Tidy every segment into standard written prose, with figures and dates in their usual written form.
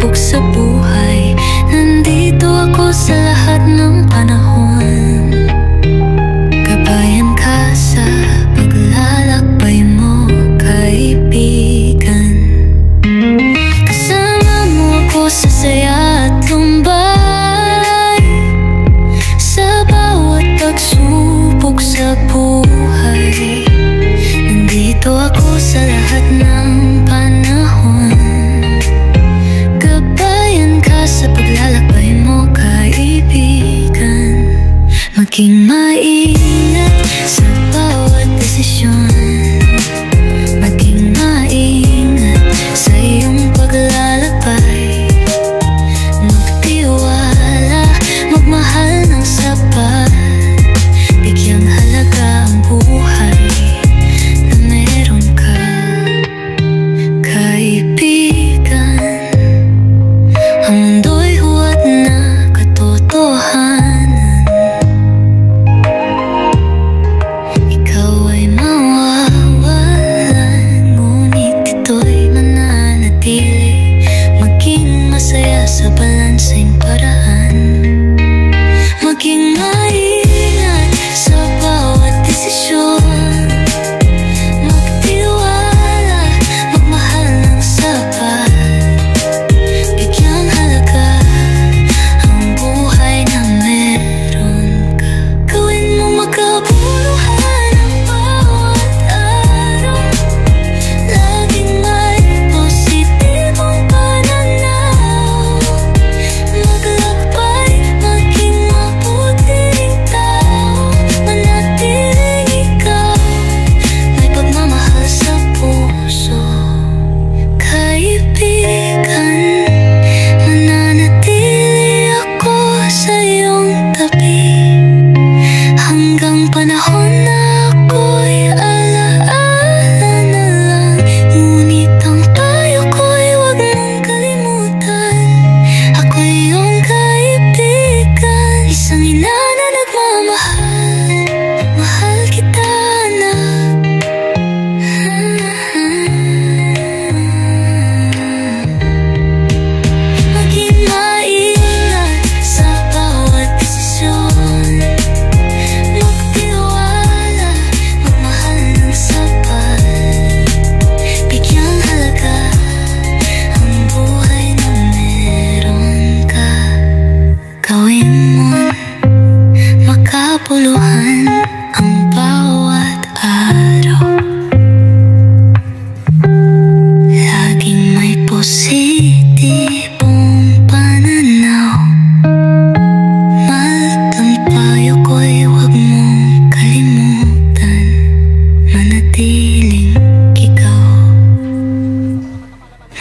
pagsubok sa buhay. Nandito ako sa lahat ng panahon. Gabayan ka sa paglalakbay mo, kaibigan. Kasama mo ako sa saya at lumbay, sa bawat pagsubok sa buhay. Nandito ako sa lahat ng panahon. Gabayan ka sa paglalakbay mo, kaibigan. Maging maingat sa bawat desisyon. Maging maingat sa iyong paglalakbay. Magtiwala, magmahal ng sapat. Bigyang halaga ang buhay na meron ka, kaibigan. Ang mundo'y huwad na katotohanan. Ikaw ay mawawalan, ngunit ito'y mananatili. Maging masaya sa balanseng paraan. Maging maingat sa bawat desisyon. Magtiwala, magmahal ng sapat. Bigyang halaga ang buhay na meron ka. Gawin mo makabuluhan ang bawat araw. Laging may positibong pananaw. Maglakbay, maging mabuting tao. Manatiling ikaw, may pagmamahal sa puso, kaibigan. Mananatili ako sa iyong tabi hanggang panahon na ako'y alaala na lang. Ngunit ang payo ko'y huwag mong kalimutan. Ako'y iyong kaibigan, isang ina na nagmamahal. Mahal kita, anak. Maging maingat sa bawat desisyon. Magtiwala, magmahal ng sapat. Bigyang halaga ang buhay na meron ka. Gawin mo'y makabuluhan ang bawat araw. Laging may positibong pananaw. Mahal ang payo ko'y huwag mong kalimutan. Manatiling ikaw,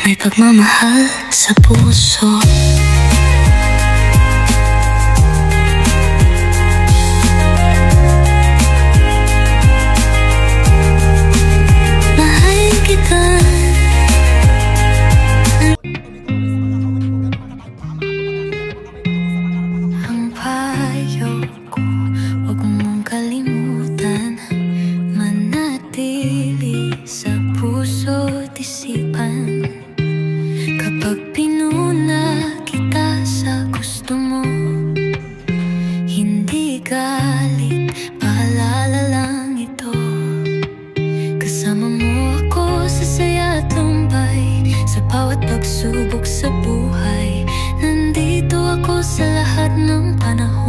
may pagmamahal sa puso. Mahal kita. Ang payo ko, huwag mong kalimutan. Manatili sa puso't isipan. Kapag pinuna kita sa gusto mo, hindi galit, paalala lang ito. Kasama mo ako sa saya at lumbay, sa bawat pagsubok sa buhay. Nandito ako sa lahat ng panahon.